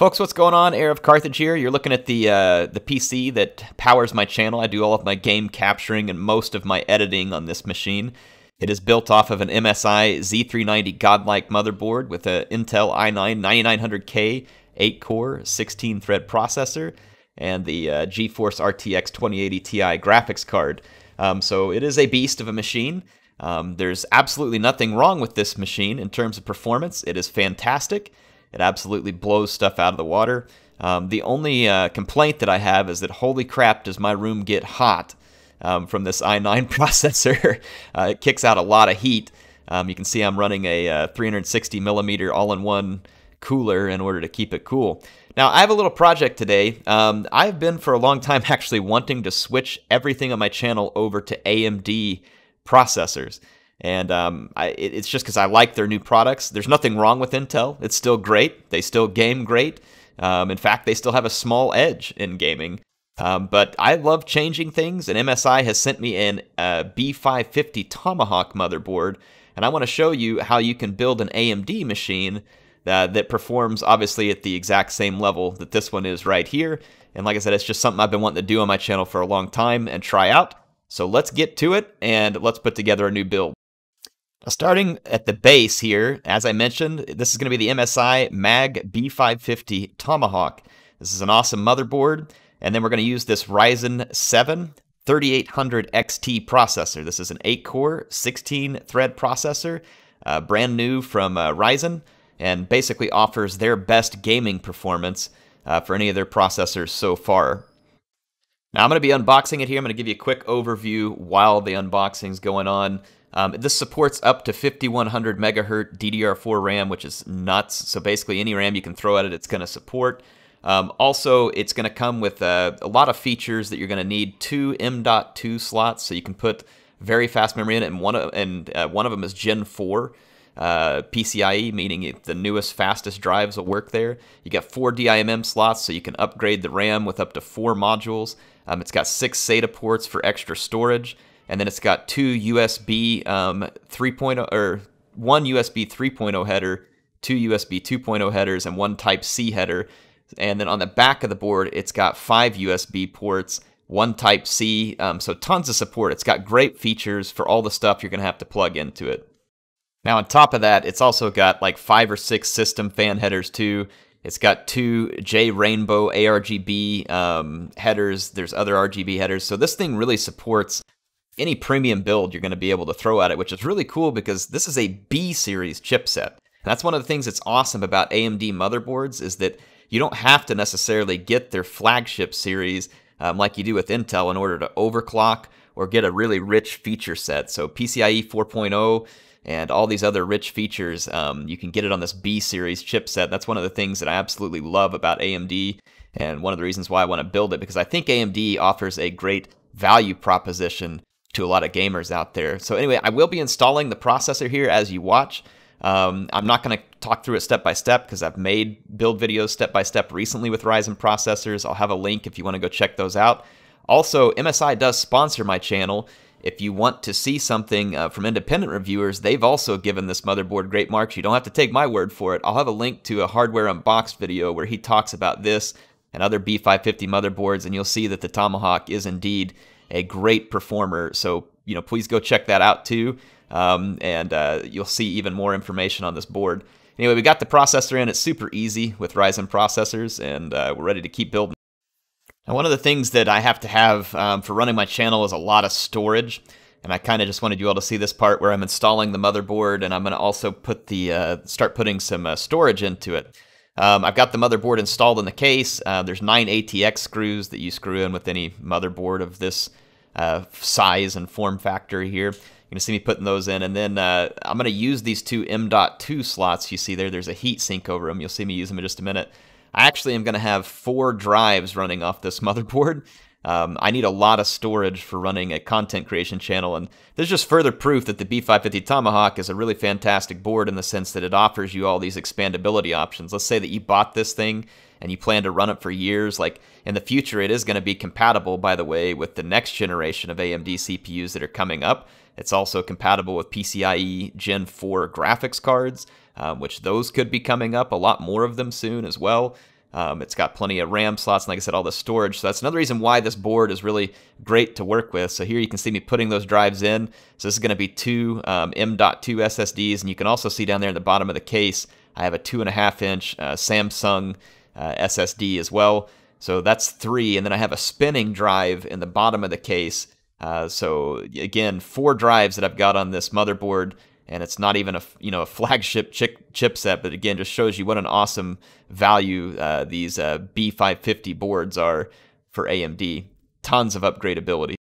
Folks, what's going on? HeirofCarthage here. You're looking at the PC that powers my channel. I do all of my game capturing and most of my editing on this machine. It is built off of an MSI Z390 Godlike motherboard with an Intel i9 9900K 8-core 16-thread processor and the GeForce RTX 2080 Ti graphics card. So it is a beast of a machine. There's absolutely nothing wrong with this machine in terms of performance. It is fantastic. It absolutely blows stuff out of the water. The only complaint that I have is that holy crap does my room get hot from this i9 processor. It kicks out a lot of heat. You can see I'm running a 360 millimeter all-in-one cooler in order to keep it cool. Now, I have a little project today. I've been for a long time actually wanting to switch everything on my channel over to AMD processors. And it's just because I like their new products. There's nothing wrong with Intel. It's still great. They still game great. In fact, they still have a small edge in gaming. But I love changing things, and MSI has sent me an B550 Tomahawk motherboard, and I want to show you how you can build an AMD machine that performs obviously at the exact same level that this one is right here. And like I said, it's just something I've been wanting to do on my channel for a long time and try out. So let's get to it, and let's put together a new build. Starting at the base here, as I mentioned, this is going to be the MSI Mag B550 Tomahawk. This is an awesome motherboard, and then we're going to use this Ryzen 7 3800 XT processor. This is an 8-core, 16-thread processor, brand new from Ryzen, and basically offers their best gaming performance for any of their processors so far. Now, I'm going to be unboxing it here. I'm going to give you a quick overview while the unboxing is going on. This supports up to 5100 megahertz DDR4 RAM, which is nuts. So basically any RAM you can throw at it, it's going to support. Also, it's going to come with a lot of features that you're going to need. 2 M.2 slots, so you can put very fast memory in it, and one of them is Gen 4 PCIe, meaning the newest, fastest drives will work there. You got 4 DIMM slots, so you can upgrade the RAM with up to 4 modules. It's got 6 SATA ports for extra storage. And then it's got 2 USB 3.0 or 1 USB 3.0 header, 2 USB 2.0 headers, and 1 Type-C header. And then on the back of the board, it's got 5 USB ports, 1 Type-C, so tons of support. It's got great features for all the stuff you're going to have to plug into it. Now, on top of that, it's also got like 5 or 6 system fan headers too. It's got 2 J-Rainbow ARGB headers. There's other RGB headers. So this thing really supports any premium build you're going to be able to throw at it, which is really cool because this is a B-series chipset. That's one of the things that's awesome about AMD motherboards is that you don't have to necessarily get their flagship series like you do with Intel in order to overclock or get a really rich feature set. So PCIe 4.0 and all these other rich features, you can get it on this B-series chipset. That's one of the things that I absolutely love about AMD, and one of the reasons why I want to build it, because I think AMD offers a great value proposition to a lot of gamers out there. So anyway, I will be installing the processor here as you watch. I'm not going to talk through it step by step because I've made build videos step by step recently with Ryzen processors. I'll have a link if you want to go check those out. Also, MSI does sponsor my channel. If you want to see something from independent reviewers, they've also given this motherboard great marks. You don't have to take my word for it. I'll have a link to a hardware unboxed video where he talks about this and other B550 motherboards, and you'll see that the Tomahawk is indeed a great performer. So, please go check that out too. And you'll see even more information on this board. Anyway, we got the processor in. It's super easy with Ryzen processors, and we're ready to keep building. Now, one of the things that I have to have for running my channel is a lot of storage. And I kind of just wanted you all to see this part where I'm installing the motherboard, and I'm going to also put start putting some storage into it. I've got the motherboard installed in the case. There's 9 ATX screws that you screw in with any motherboard of this size and form factor here. You're going to see me putting those in, and then I'm going to use these 2 M.2 slots you see there. There's a heat sink over them. You'll see me use them in just a minute. I actually am going to have 4 drives running off this motherboard. I need a lot of storage for running a content creation channel, and there's just further proof that the B550 Tomahawk is a really fantastic board in the sense that it offers you all these expandability options. Let's say that you bought this thing and you plan to run it for years. Like in the future, it is going to be compatible, by the way, with the next generation of AMD CPUs that are coming up. It's also compatible with PCIe Gen 4 graphics cards, which those could be coming up, a lot more of them soon as well. It's got plenty of RAM slots, and like I said, all the storage. So that's another reason why this board is really great to work with. So here you can see me putting those drives in. So this is going to be two M.2 SSDs, and you can also see down there in the bottom of the case, I have a 2.5-inch Samsung SSD as well. So that's 3, and then I have a spinning drive in the bottom of the case. So again, 4 drives that I've got on this motherboard, and it's not even a flagship chipset, but again, just shows you what an awesome value these B550 boards are for AMD. Tons of upgradability.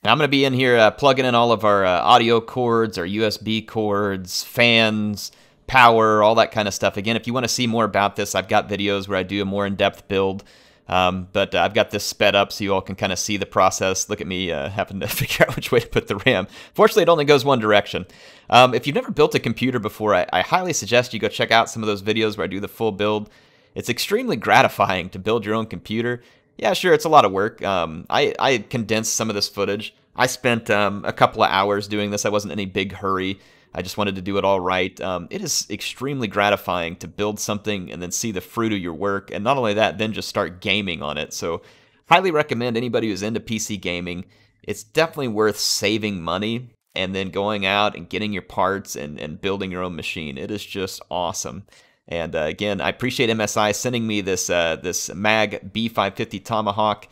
Now I'm going to be in here plugging in all of our audio cords, our USB cords, fans, power, all that kind of stuff. Again, if you want to see more about this, I've got videos where I do a more in-depth build. But I've got this sped up so you all can kind of see the process. Look at me having to figure out which way to put the RAM. Fortunately, it only goes one direction. If you've never built a computer before, I highly suggest you go check out some of those videos where I do the full build. It's extremely gratifying to build your own computer. Yeah, sure, it's a lot of work. I condensed some of this footage. I spent a couple of hours doing this. I wasn't in any big hurry. I just wanted to do it all right. It is extremely gratifying to build something and then see the fruit of your work, and not only that, then just start gaming on it. So highly recommend anybody who's into PC gaming. It's definitely worth saving money and then going out and getting your parts and building your own machine. It is just awesome. And again, I appreciate MSI sending me this MAG B550 Tomahawk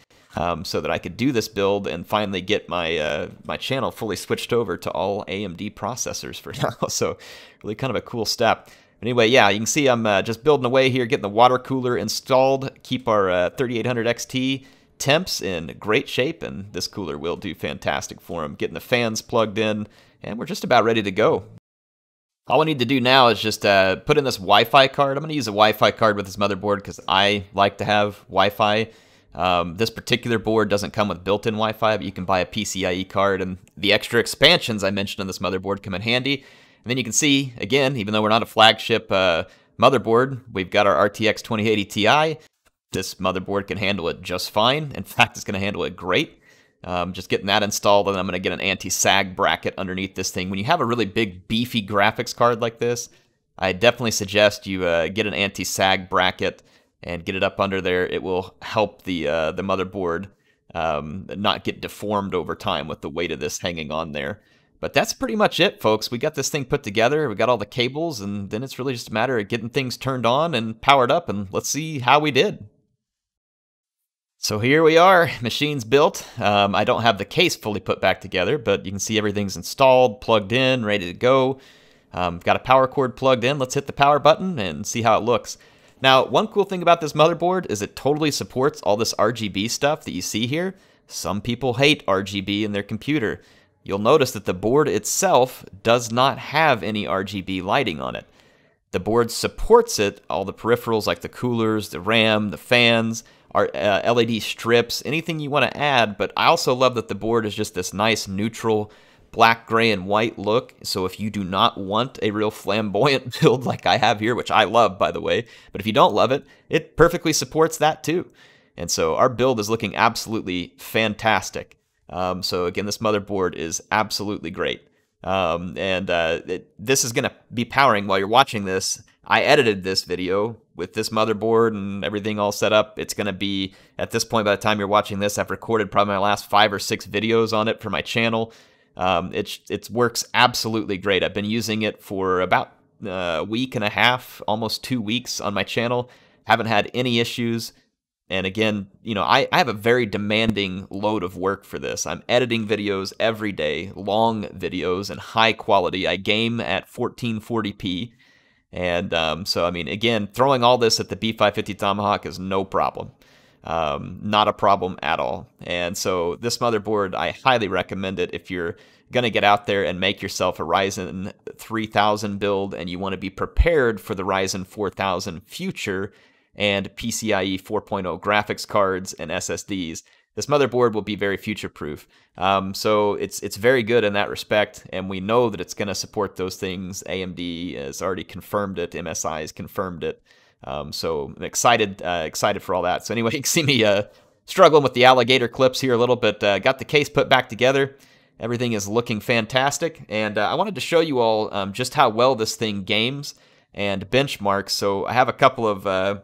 so that I could do this build and finally get my my channel fully switched over to all AMD processors for now. So really kind of a cool step. Anyway, yeah, you can see I'm just building away here, getting the water cooler installed, keep our 3800 XT temps in great shape, and this cooler will do fantastic for them. Getting the fans plugged in, and we're just about ready to go. All I need to do now is just put in this Wi-Fi card. I'm going to use a Wi-Fi card with this motherboard because I like to have Wi-Fi. This particular board doesn't come with built-in Wi-Fi, but you can buy a PCIe card, and the extra expansions I mentioned on this motherboard come in handy. And then you can see, again, even though we're not a flagship motherboard, we've got our RTX 2080 Ti. This motherboard can handle it just fine. In fact, it's going to handle it great. Just getting that installed, and I'm going to get an anti-sag bracket underneath this thing. When you have a really big, beefy graphics card like this, I definitely suggest you get an anti-sag bracket and get it up under there. It will help the motherboard not get deformed over time with the weight of this hanging on there. But that's pretty much it, folks. We got this thing put together, we got all the cables, and then it's really just a matter of getting things turned on and powered up, and let's see how we did. So here we are, machine's built. I don't have the case fully put back together, but you can see everything's installed, plugged in, ready to go. Got a power cord plugged in. Let's hit the power button and see how it looks. Now, one cool thing about this motherboard is it totally supports all this RGB stuff that you see here. Some people hate RGB in their computer. You'll notice that the board itself does not have any RGB lighting on it. The board supports it, all the peripherals like the coolers, the RAM, the fans, our LED strips, anything you want to add, but I also love that the board is just this nice neutral black, gray, and white look. So if you do not want a real flamboyant build like I have here, which I love, by the way, but if you don't love it, it perfectly supports that too. And so our build is looking absolutely fantastic. So again, this motherboard is absolutely great. This is going to be powering while you're watching this. I edited this video with this motherboard and everything all set up. It's going to be, at this point, by the time you're watching this, I've recorded probably my last 5 or 6 videos on it for my channel. It works absolutely great. I've been using it for about a week and a half, almost 2 weeks on my channel. Haven't had any issues. And again, you know, I have a very demanding load of work for this. I'm editing videos every day, long videos and high quality. I game at 1440p. And so, I mean, again, throwing all this at the B550 Tomahawk is no problem. Not a problem at all. And so this motherboard, I highly recommend it if you're going to get out there and make yourself a Ryzen 3000 build and you want to be prepared for the Ryzen 4000 future and PCIe 4.0 graphics cards and SSDs. This motherboard will be very future-proof. So it's very good in that respect, and we know that it's going to support those things. AMD has already confirmed it. MSI has confirmed it. So I'm excited for all that. So anyway, you can see me struggling with the alligator clips here a little bit. Got the case put back together. Everything is looking fantastic, and I wanted to show you all just how well this thing games and benchmarks. So I have a couple of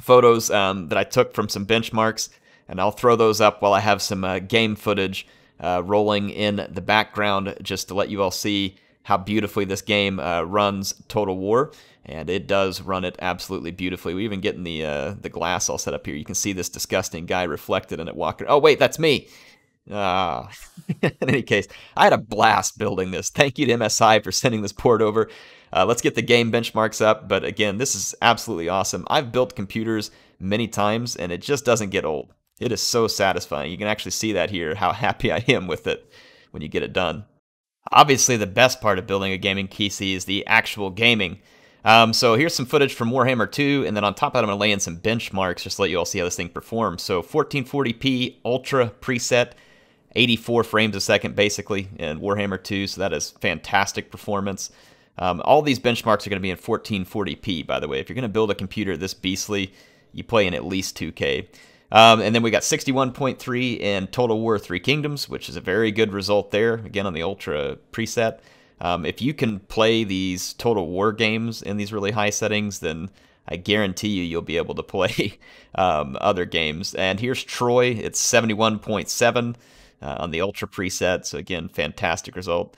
photos that I took from some benchmarks, and I'll throw those up while I have some game footage rolling in the background, just to let you all see how beautifully this game runs Total War. And it does run it absolutely beautifully. We even getting the glass all set up here. You can see this disgusting guy reflected in it walking. Oh wait, that's me. In any case, I had a blast building this. Thank you to MSI for sending this port over. Let's get the game benchmarks up. But again, this is absolutely awesome. I've built computers many times, and it just doesn't get old. It is so satisfying. You can actually see that here, how happy I am with it when you get it done. Obviously, the best part of building a gaming PC is the actual gaming. So here's some footage from Warhammer 2, and then on top of that, I'm going to lay in some benchmarks just to let you all see how this thing performs. So 1440p Ultra preset, 84 frames a second basically in Warhammer 2, so that is fantastic performance. All these benchmarks are going to be in 1440p, by the way. If you're going to build a computer this beastly, you play in at least 2K. And then we got 61.3 in Total War 3 Kingdoms, which is a very good result there, again on the Ultra preset. If you can play these Total War games in these really high settings, then I guarantee you'll be able to play other games. And here's Troy, it's 71.7 on the Ultra preset, so again, fantastic result.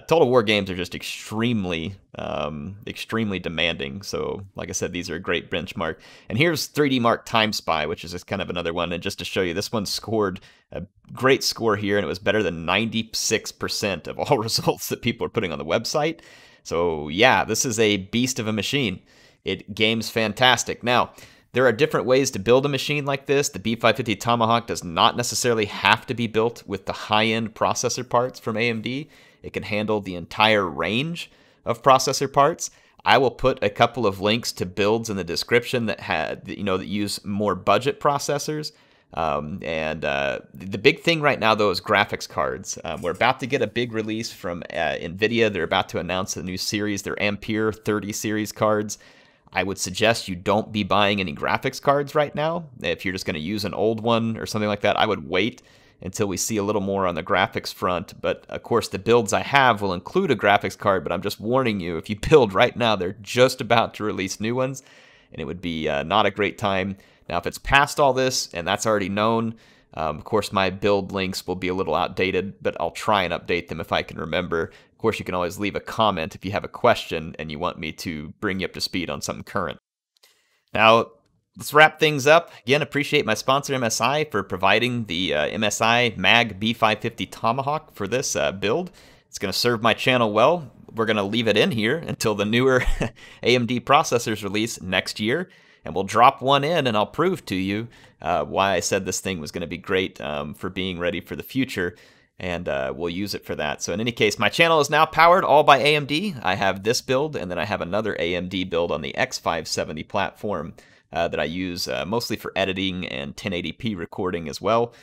Total War games are just extremely demanding. So, like I said, these are a great benchmark. And here's 3D Mark Time Spy, which is just kind of another one. And just to show you, this one scored a great score here, and it was better than 96% of all results that people are putting on the website. So, yeah, this is a beast of a machine. It games fantastic. Now, there are different ways to build a machine like this. The B550 Tomahawk does not necessarily have to be built with the high-end processor parts from AMD. It can handle the entire range of processor parts. I will put a couple of links to builds in the description that use more budget processors. The big thing right now, though, is graphics cards. We're about to get a big release from NVIDIA. They're about to announce a new series, their Ampere 30 series cards. I would suggest you don't be buying any graphics cards right now. If you're just going to use an old one or something like that, I would wait until we see a little more on the graphics front. But of course, the builds I have will include a graphics card, but I'm just warning you, if you build right now, they're just about to release new ones, and it would be not a great time. Now, if it's past all this, and that's already known, of course, my build links will be a little outdated, but I'll try and update them if I can remember. Of course, you can always leave a comment if you have a question and you want me to bring you up to speed on something current. Now, let's wrap things up. Again, appreciate my sponsor, MSI, for providing the MSI Mag B550 Tomahawk for this build. It's going to serve my channel well. We're going to leave it in here until the newer AMD processors release next year, and we'll drop one in, and I'll prove to you why I said this thing was going to be great for being ready for the future, and we'll use it for that. So in any case, my channel is now powered all by AMD. I have this build, and then I have another AMD build on the X570 platform that I use mostly for editing and 1080p recording as well.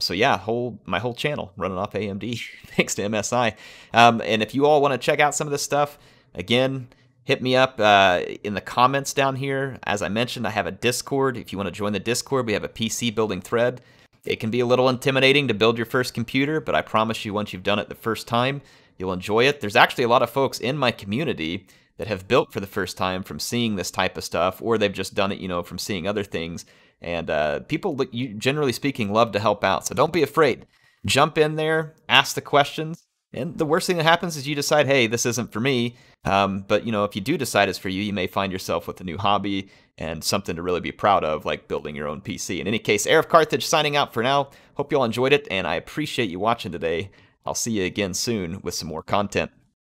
So yeah, my whole channel running off AMD thanks to MSI. And if you all want to check out some of this stuff, again, hit me up in the comments down here. As I mentioned, I have a Discord. If you want to join the Discord, we have a PC building thread. It can be a little intimidating to build your first computer, but I promise you, once you've done it the first time, you'll enjoy it. There's actually a lot of folks in my community that have built for the first time from seeing this type of stuff, or they've just done it, from seeing other things. And people, generally speaking, love to help out. So don't be afraid. Jump in there, ask the questions. And the worst thing that happens is you decide, hey, this isn't for me. But, if you do decide it's for you, you may find yourself with a new hobby and something to really be proud of, like building your own PC. In any case, HeirofCarthage signing out for now. Hope you all enjoyed it, and I appreciate you watching today. I'll see you again soon with some more content.